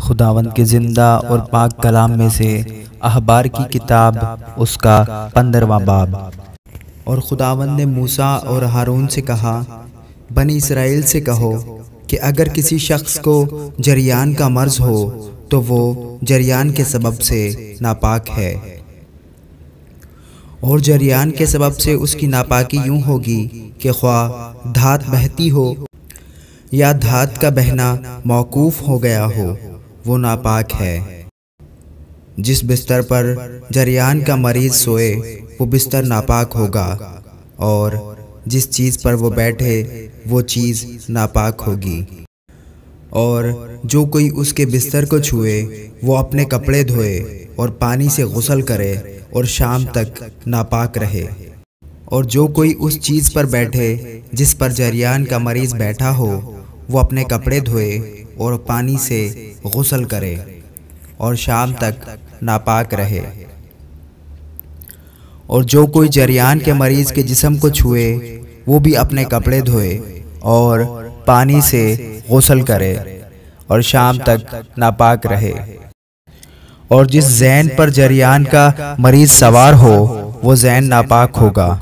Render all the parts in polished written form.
خداوند کے زندہ اور پاک کلام میں سے احبار کی کتاب اس کا 15واں باب۔ اور خداوند نے موسیٰ اور ہارون سے کہا، بنی اسرائیل سے کہو کہ اگر کسی شخص کو جریان کا مرض ہو تو وہ جریان کے سبب سے ناپاک ہے، اور جریان کے سبب سے اس کی ناپاکی یوں ہوگی کہ خواہ دھات بہتی ہو یا دھات کا بہنا موقوف ہو گیا ہو، وہ ناپاک ہے۔ جس بستر پر جریان کا مریض سوئے وہ بستر ناپاک ہوگا، اور جس چیز پر وہ بیٹھے وہ چیز ناپاک ہوگی۔ اور جو کوئی اس کے بستر کو چھوئے وہ اپنے کپڑے دھوئے اور پانی سے غسل کرے اور شام تک ناپاک رہے۔ اور جو کوئی اس چیز پر بیٹھے جس پر جریان کا مریض بیٹھا ہو وہ اپنے کپڑے دھوئے اور پانی سے غسل کرے اور شام تک ناپاک رہے۔ اور جو کوئی جریان کے مریض کے جسم کو چھوئے وہ بھی اپنے کپڑے دھوئے اور پانی سے غسل کرے اور شام تک ناپاک رہے۔ اور جس ذہن پر جریان کا مریض سوار ہو وہ ذہن ناپاک ہوگا۔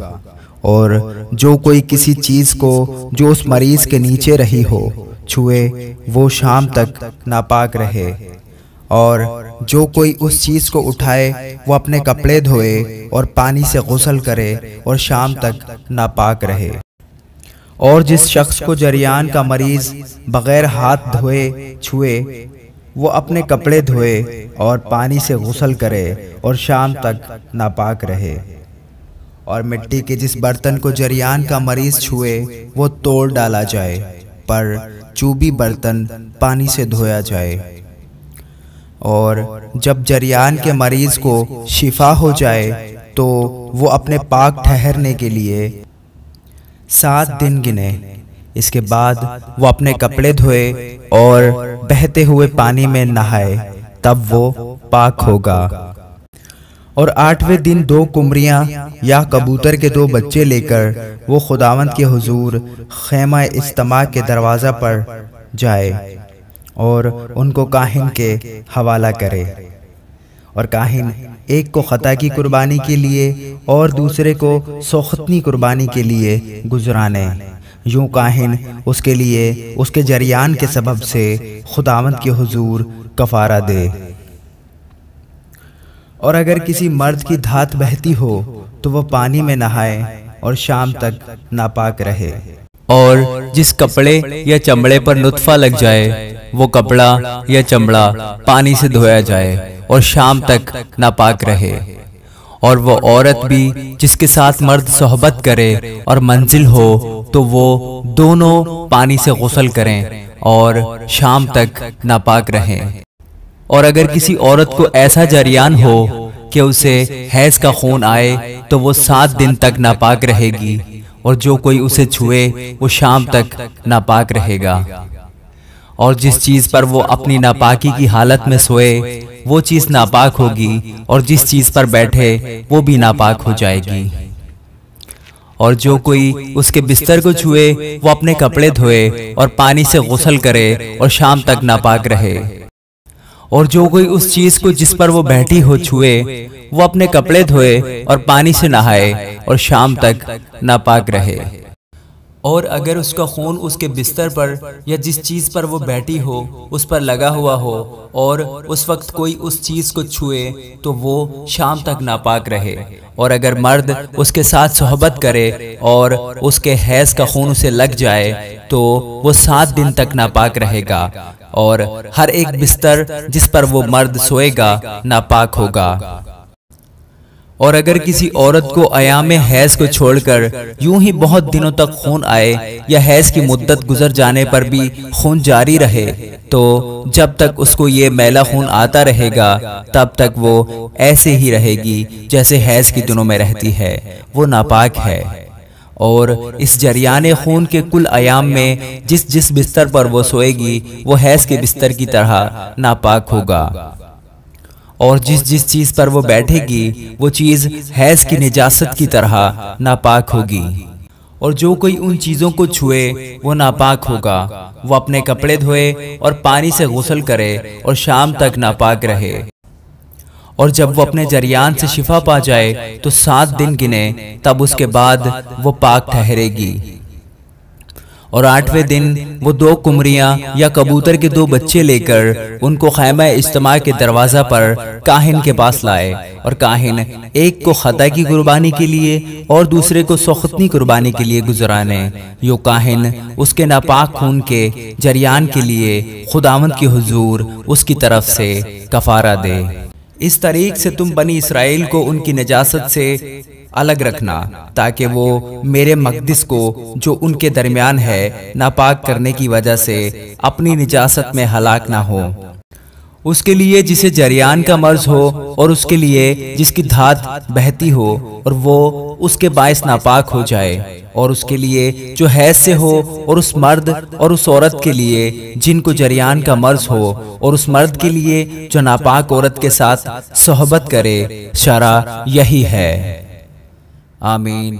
اور جو کوئی کسی چیز کو جو اس مریض کے نیچے رہی ہو چھوئے وہ شام تک ناپاک رہے۔ اور جو کوئی اس چیز کو اٹھائے وہ اپنے کپڑے دھوئے اور پانی سے غسل کرے اور شام تک ناپاک رہے۔ اور جس شخص کو جریان کا مریض بغیر ہاتھ دھوئے چھوئے وہ اپنے کپڑے دھوئے اور پانی سے غسل کرے اور شام تک ناپاک رہے۔ اور مٹی کے جس برتن کو جریان کا مریض چھوئے وہ توڑ ڈالا جائے، پر چوبی برتن پانی سے دھویا جائے۔ اور جب جریان کے مریض کو شفا ہو جائے تو وہ اپنے پاک ٹھہرنے کے لیے 7 دن گنے۔ اس کے بعد وہ اپنے کپڑے دھوئے اور بہتے ہوئے پانی میں نہائے، تب وہ پاک ہوگا۔ اور 8ویں دن 2 قمریاں یا کبوتر کے 2 بچے لے کر وہ خداوند کے حضور خیمہ اجتماع کے دروازہ پر جائے اور ان کو کاہن کے حوالہ کرے۔ اور کاہن ایک کو خطا کی قربانی کے لیے اور دوسرے کو سوختنی قربانی کے لیے گزرانے۔ یوں کاہن اس کے لیے اس کے جریان کے سبب سے خداوند کے حضور کفارہ دے۔ اور اگر کسی مرد کی دھات بہتی ہو تو وہ پانی میں نہائے اور شام تک ناپاک رہے۔ اور جس کپڑے یا چمڑے پر نطفہ لگ جائے وہ کپڑا یا چمڑا پانی سے دھویا جائے اور شام تک ناپاک رہے۔ اور وہ عورت بھی جس کے ساتھ مرد صحبت کرے اور منزل ہو تو وہ دونوں پانی سے غسل کریں اور شام تک ناپاک رہیں۔ اور اگر کسی عورت کو ایسا جریان ہو کہ اسے حیض کا خون آئے تو وہ 7 دن تک ناپاک رہے گی، اور جو کوئی اسے چھوئے وہ شام تک ناپاک رہے گا۔ اور جس چیز پر وہ اپنی ناپاکی کی حالت میں سوئے وہ چیز ناپاک ہوگی، اور جس چیز پر بیٹھے وہ بھی ناپاک ہو جائے گی۔ اور جو کوئی اس کے بستر کو چھوئے وہ اپنے کپڑے دھوئے اور پانی سے غسل کرے اور شام تک ناپاک رہے۔ اور جو کوئی اس چیز کو جس پر وہ بیٹھی ہو چھوئے وہ اپنے کپڑے دھوئے اور پانی سے نہائے اور شام تک ناپاک رہے۔ اور اگر اس کا خون اس کے بستر پر یا جس چیز پر وہ بیٹھی ہو اس پر لگا ہوا ہو اور اس وقت کوئی اس چیز کو چھوئے تو وہ شام تک ناپاک رہے۔ اور اگر مرد اس کے ساتھ صحبت کرے اور اس کے حیض کا خون اسے لگ جائے تو وہ 7 دن تک ناپاک رہے گا، اور ہر ایک بستر جس پر وہ مرد سوئے گا ناپاک ہوگا۔ اور اگر کسی عورت کو ایام حیض کو چھوڑ کر یوں ہی بہت دنوں تک خون آئے یا حیض کی مدت گزر جانے پر بھی خون جاری رہے تو جب تک اس کو یہ میلا خون آتا رہے گا تب تک وہ ایسے ہی رہے گی جیسے حیض کی دنوں میں رہتی ہے، وہ ناپاک ہے۔ اور اس جریان خون کے کل ایام میں جس بستر پر وہ سوئے گی وہ حیض کے بستر کی طرح ناپاک ہوگا۔ اور جس چیز پر وہ بیٹھے گی وہ چیز حیض کی نجاست کی طرح ناپاک ہوگی۔ اور جو کوئی ان چیزوں کو چھوئے وہ ناپاک ہوگا۔ وہ اپنے کپڑے دھوئے اور پانی سے غسل کرے اور شام تک ناپاک رہے۔ اور جب وہ اپنے جریان سے شفا پا جائے تو 7 دن گنے، تب اس کے بعد وہ پاک ٹھہرے گی۔ اور 8ویں دن وہ 2 قمریاں یا کبوتر کے 2 بچے لے کر ان کو خیمہ اجتماع کے دروازہ پر کاہن کے پاس لائے، اور کاہن ایک کو خطا کی قربانی کے لیے اور دوسرے کو سوختنی قربانی کے لیے گزرانے۔ یوں کاہن اس کے ناپاک خون کے جریان کے لیے خداوند کی حضور اس کی طرف سے کفارہ دے۔ اس طریق سے تم بنی اسرائیل کو ان کی نجاست سے الگ رکھنا، تاکہ وہ میرے مقدس کو جو ان کے درمیان ہے ناپاک کرنے کی وجہ سے اپنی نجاست میں ہلاک نہ ہو۔ اس کے لیے جسے جریان کا مرض ہو، اور اس کے لیے جس کی دھات بہتی ہو اور وہ اس کے باعث ناپاک ہو جائے، اور اس کے لیے جو حیض سے ہو، اور اس مرد اور اس عورت کے لیے جن کو جریان کا مرض ہو، اور اس مرد کے لیے جو ناپاک عورت کے ساتھ صحبت کرے۔ شرع یہی ہے۔ آمین۔